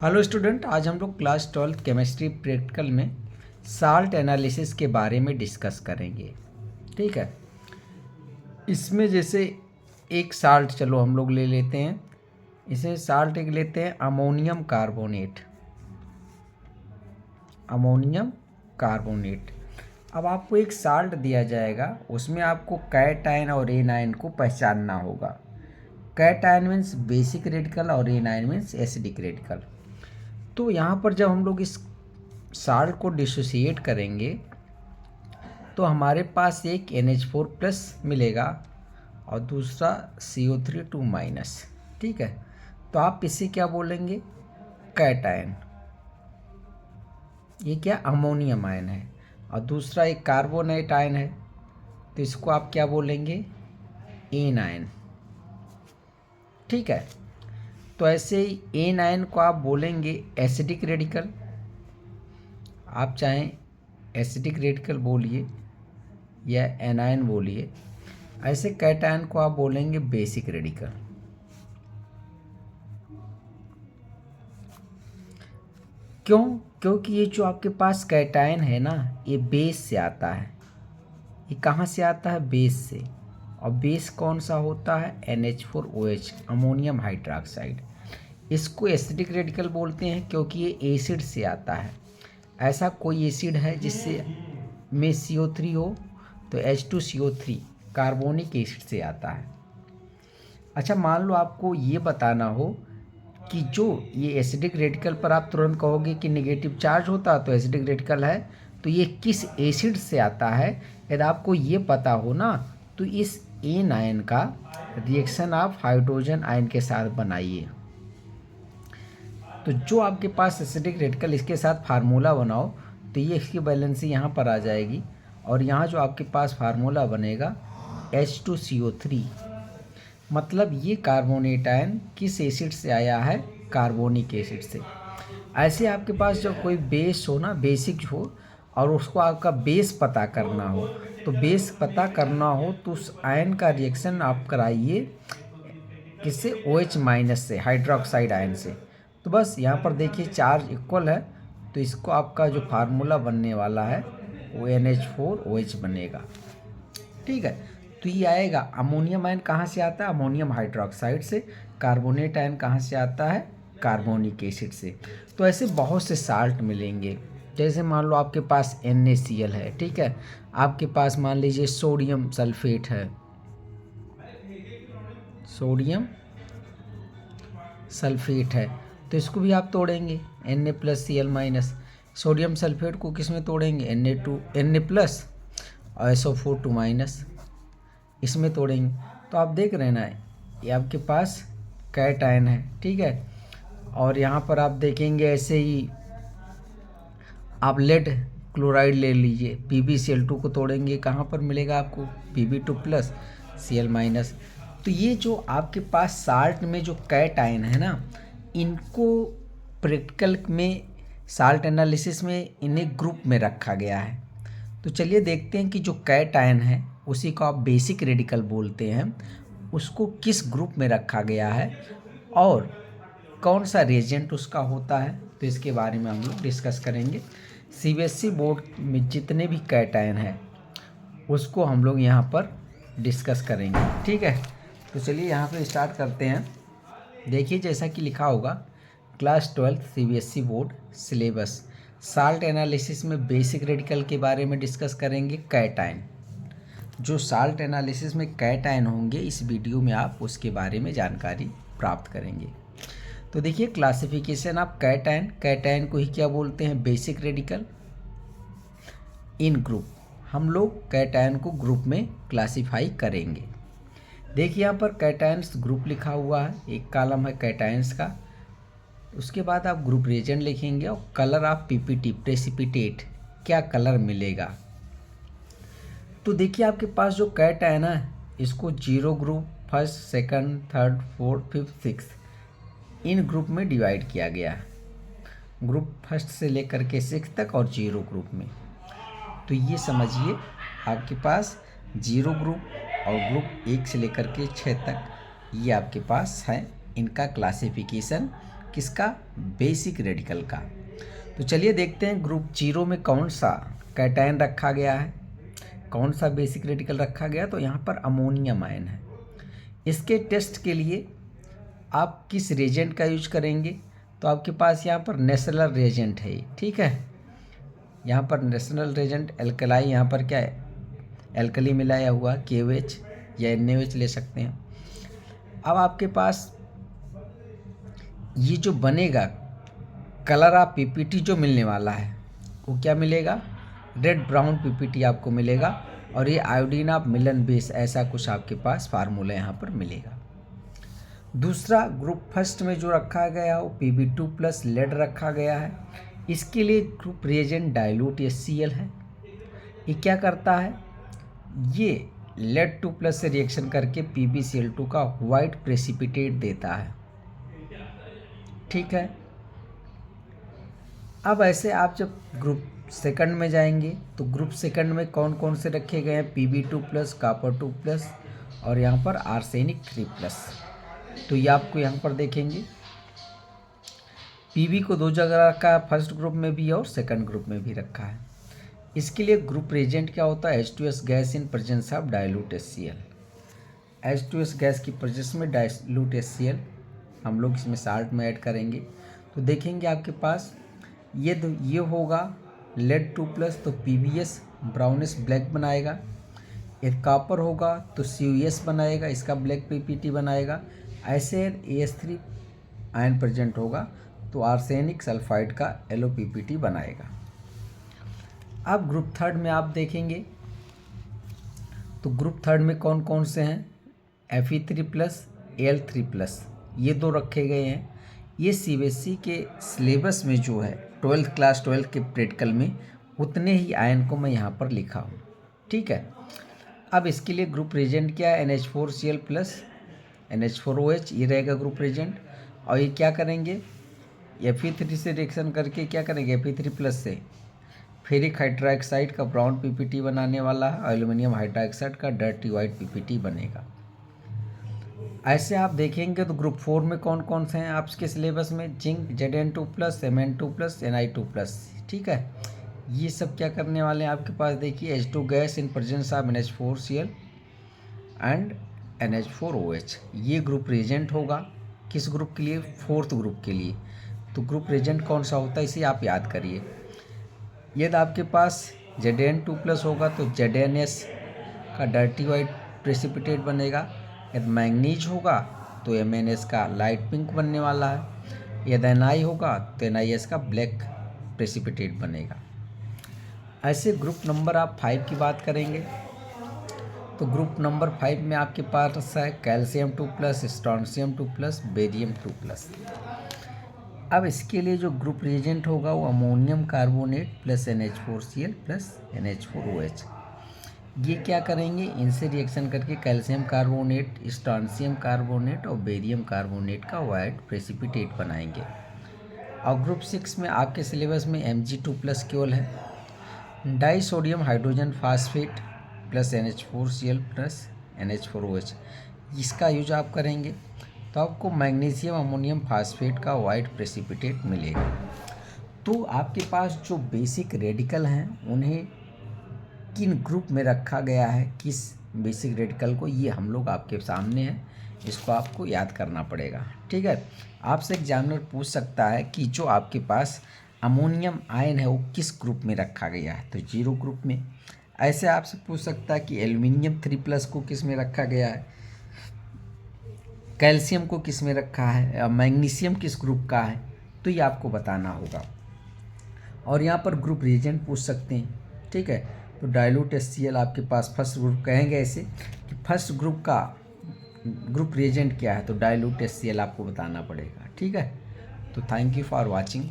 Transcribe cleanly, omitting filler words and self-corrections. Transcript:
Hello student, आज हम लोग क्लास 12 केमिस्ट्री प्रैक्टिकल में साल्ट एनालिसिस के बारे में डिस्कस करेंगे। ठीक है, इसमें जैसे एक साल्ट चलो हम लोग ले लेते हैं। इसे साल्ट एक लेते हैं अमोनियम कार्बोनेट। Ammonium carbonate. अब आपको एक साल्ट दिया जाएगा, उसमें आपको कैटायन और एनायन को पहचानना होगा। कैटायन मीन्स बेसिक रेडिकल और एनायन मीन्स एसिडिक रेडिकल। तो यहाँ पर जब हम लोग इस साल्ट को डिसोसिएट करेंगे तो हमारे पास एक NH4+ मिलेगा और दूसरा CO3 2-। ठीक है, तो आप इसे क्या बोलेंगे? कैटायन। ये क्या अमोनियम आयन है। और दूसरा एक कार्बोनेट आयन है, तो इसको आप क्या बोलेंगे? एनायन। ठीक है, तो ऐसे ही एनायन को आप बोलेंगे एसिडिक रेडिकल। आप चाहें एसिडिक रेडिकल बोलिए या एनायन बोलिए। ऐसे कैटायन को आप बोलेंगे बेसिक रेडिकल। क्यों? क्योंकि ये जो आपके पास कैटायन है ना, ये बेस से आता है। ये कहाँ से आता है? बेस से। और बेस कौन सा होता है? NH4OH, ammonium hydroxide. इसको एसिडिक रेडिकल बोलते हैं क्योंकि ये एसिड से आता है। ऐसा कोई एसिड है जिससे में CO3 हो तो H2CO3 कार्बोनिक एसिड से आता है। अच्छा, मान लो आपको ये बताना हो कि जो ये एसिडिक रेडिकल पर आप तुरंत कहोगे कि नेगेटिव चार्ज होता तो एसिडिक रेडिकल है, तो ये किस एसिड से आता है यदि आपको ये पता हो ना, तो इस एन आयन का रिएक्शन आप हाइड्रोजन आयन के साथ बनाइए। तो जो आपके पास एसिडिक रेडिकल इसके साथ फार्मूला बनाओ तो ये इसकी बैलेंसी यहाँ पर आ जाएगी। और यहाँ जो आपके पास फार्मूला बनेगा H2CO3, मतलब ये कार्बोनेट आयन किस एसिड से आया है? कार्बोनिक एसिड से। ऐसे आपके पास जब कोई बेस हो ना, बेसिक हो, और उसको आपका बेस पता करना हो, तो बेस पता करना हो तो उस आयन का रिएक्शन आप कराइए किससे? OH- से, हाइड्रोक्साइड आयन से। तो बस यहाँ पर देखिए चार्ज इक्वल है, तो इसको आपका जो फार्मूला बनने वाला है वो NH4OH बनेगा। ठीक है, तो ये आएगा। अमोनियम आयन कहाँ से आता है? अमोनियम हाइड्रोक्साइड से। कार्बोनेट आयन कहाँ से आता है? कार्बोनिक एसिड से। तो ऐसे बहुत से साल्ट मिलेंगे। जैसे मान लो आपके पास NaCl है। ठीक है, आपके पास मान लीजिए सोडियम सल्फेट है। सोडियम सल्फेट है, तो इसको भी आप तोड़ेंगे Na+Cl-। सोडियम सल्फेट को किस में तोड़ेंगे? Na+ और SO4 2-, इसमें तोड़ेंगे। तो आप देख रहे हैं ना, ये आपके पास कैटायन है। ठीक है, और यहाँ पर आप देखेंगे ऐसे ही आप लेड क्लोराइड ले लीजिए, PbCl2 को तोड़ेंगे, कहाँ पर मिलेगा आपको? Pb2+ Cl-। तो ये जो आपके पास साल्ट में जो कैटायन है ना, इनको प्रैक्टिकल में साल्ट एनालिसिस में इन्हें ग्रुप में रखा गया है। तो चलिए देखते हैं कि जो कैटायन है उसी को आप बेसिक रेडिकल बोलते हैं, उसको किस ग्रुप में रखा गया है और कौन सा रिएजेंट उसका होता है, तो इसके बारे में हम लोग डिस्कस करेंगे। CBSE बोर्ड में जितने भी कैटायन हैं उसको हम लोग यहाँ पर डिस्कस करेंगे। ठीक है, तो चलिए यहाँ पे स्टार्ट करते हैं। देखिए जैसा कि लिखा होगा, class 12 CBSE board syllabus, salt analysis में बेसिक रेडिकल के बारे में डिस्कस करेंगे। कैटायन, जो साल्ट एनालिसिस में कैटायन होंगे इस वीडियो में आप उसके बारे में जानकारी प्राप्त करेंगे। तो देखिए क्लासिफिकेशन ऑफ कैटायन, कैटायन को ही क्या बोलते हैं? बेसिक रेडिकल इन ग्रुप। हम लोग कैटायन को ग्रुप में क्लासिफाई करेंगे। देखिए यहाँ पर कैटायंस ग्रुप लिखा हुआ है, एक कॉलम है कैटायंस का। उसके बाद आप ग्रुप रिएजेंट लिखेंगे और कलर ऑफ PPT प्रेसिपिटेट, क्या कलर मिलेगा। तो देखिए आपके पास जो कैटायन है इसको 0 group, first, second, third, fourth, fifth, six इन ग्रुप में डिवाइड किया गया है। ग्रुप फर्स्ट से लेकर के 6 तक और 0 ग्रुप में। तो ये समझिए आपके पास 0 ग्रुप और ग्रुप 1 से लेकर के 6 तक ये आपके पास है। इनका क्लासिफिकेशन किसका, बेसिक रेडिकल का। तो चलिए देखते हैं ग्रुप 0 में कौन सा कैटायन रखा गया है, कौन सा बेसिक रेडिकल रखा गया। तो यहाँ पर अमोनियम आयन है। इसके टेस्ट के लिए आप किस रिएजेंट का यूज करेंगे, तो आपके पास यहाँ पर नेशनल रिएजेंट है, ठीक है। यहाँ पर नेशनल रिएजेंट एल्कलाई, यहाँ पर क्या है, एल्कली मिलाया हुआ KOH या NaOH ले सकते हैं। अब आपके पास ये जो बनेगा कलर ऑफ PPT जो मिलने वाला है वो क्या मिलेगा, रेड ब्राउन PPT आपको मिलेगा। और ये आयोडीन ऑफ मिलन बेस, ऐसा कुछ आपके पास फार्मूला यहाँ पर मिलेगा। दूसरा ग्रुप फर्स्ट में जो रखा गया है वो Pb2+ लेड रखा गया है। इसके लिए ग्रुप रिएजेंट डाइल्यूट HCl है। ये क्या करता है, ये लेड 2+ से रिएक्शन करके PbCl2 का वाइट प्रेसिपिटेट देता है, ठीक है। अब ऐसे आप जब ग्रुप सेकंड में जाएंगे तो ग्रुप सेकंड में कौन कौन से रखे गए हैं, Pb2+, कॉपर 2+ और यहाँ पर आर्सेनिक 3+। तो ये आपको यहाँ पर देखेंगे Pb को 2 जगह रखा है, फर्स्ट ग्रुप में भी और सेकंड ग्रुप में भी रखा है। इसके लिए ग्रुप रिएजेंट क्या होता है, H2S gas in presence of dilute HCl। H2S gas की प्रेजेंस में डाइल्यूट HCl हम लोग इसमें साल्ट में ऐड करेंगे। तो देखेंगे आपके पास ये होगा लेड 2+, तो PbS ब्राउनिश ब्लैक बनाएगा। एक कॉपर होगा तो CuS बनाएगा, इसका ब्लैक PPT बनाएगा। ऐसे AS3 आयन प्रेजेंट होगा तो आर्सेनिक सल्फाइड का येलो PPT बनाएगा। अब ग्रुप थर्ड में आप देखेंगे तो ग्रुप थर्ड में कौन कौन से हैं, Fe3+, Al3+, ये 2 रखे गए हैं। ये CBSE के सिलेबस में जो है क्लास 12 के प्रैक्टिकल में उतने ही आयन को मैं यहाँ पर लिखा हूँ, ठीक है। अब इसके लिए ग्रुप रिएजेंट क्या है, NH4Cl+ NH4OH, ये रहेगा ग्रुप रिएजेंट। और ये क्या करेंगे, Fe3 से रिएक्शन करके क्या करेंगे, Fe3+ से फेरिक हाइड्रोक्साइड का ब्राउन PPT बनाने वाला है, एल्यूमिनियम हाइड्रोक्साइड का डर्टी वाइट PPT बनेगा। ऐसे आप देखेंगे तो ग्रुप 4 में कौन कौन से हैं आपके सिलेबस में, जिंक Zn2+, Mn2+, Ni2+, ठीक है। ये सब क्या करने वाले हैं आपके पास, देखिए H2 gas in presence of NH4Cl and NH4OH, ये ग्रुप रिएजेंट होगा। किस ग्रुप के लिए, फोर्थ ग्रुप के लिए। तो ग्रुप रिएजेंट कौन सा होता है इसे आप याद करिए। यदि आपके पास Zn2+ होगा तो ZnS का डर्टी वाइट प्रेसिपिटेट बनेगा। यदि मैंगनीज होगा तो MnS का लाइट पिंक बनने वाला है। यदि Ni होगा तो NiS का ब्लैक प्रेसिपिटेट बनेगा। ऐसे ग्रुप नंबर आप 5 की बात करेंगे तो ग्रुप नंबर 5 में आपके पास है कैल्शियम 2+, स्ट्रोंशियम 2+, बेरियम 2+। अब इसके लिए जो ग्रुप रिएजेंट होगा वो ammonium carbonate plus NH4Cl plus NH4OH। ये क्या करेंगे, इनसे रिएक्शन करके कैल्शियम कार्बोनेट, स्ट्रोंशियम कार्बोनेट और बेरियम कार्बोनेट का वाइट प्रेसिपिटेट बनाएंगे। और ग्रुप 6 में आपके सिलेबस में Mg2+ केवल है। Die sodium hydrogen phosphate plus NH4Cl plus NH4OH, इसका यूज आप करेंगे तो आपको मैग्नीशियम अमोनियम फास्फेट का वाइट प्रेसिपिटेट मिलेगा। तो आपके पास जो बेसिक रेडिकल हैं उन्हें किन ग्रुप में रखा गया है, किस बेसिक रेडिकल को, ये हम लोग आपके सामने है, इसको आपको याद करना पड़ेगा, ठीक है। आपसे एग्जामिनर पूछ सकता है कि जो आपके पास अमोनियम आयन है वो किस ग्रुप में रखा गया है, तो 0 ग्रुप में। ऐसे आपसे पूछ सकता है कि एल्यूमिनियम 3+ को किस में रखा गया है, कैल्शियम को किस में रखा है, मैग्नीशियम किस ग्रुप का है, तो ये आपको बताना होगा। और यहाँ पर ग्रुप रिएजेंट पूछ सकते हैं, ठीक है। तो डाइल्यूट HCl आपके पास फर्स्ट ग्रुप, कहेंगे ऐसे कि फर्स्ट ग्रुप का ग्रुप रिएजेंट क्या है, तो डाइल्यूट HCl आपको बताना पड़ेगा, ठीक है। तो थैंक यू फॉर वॉचिंग।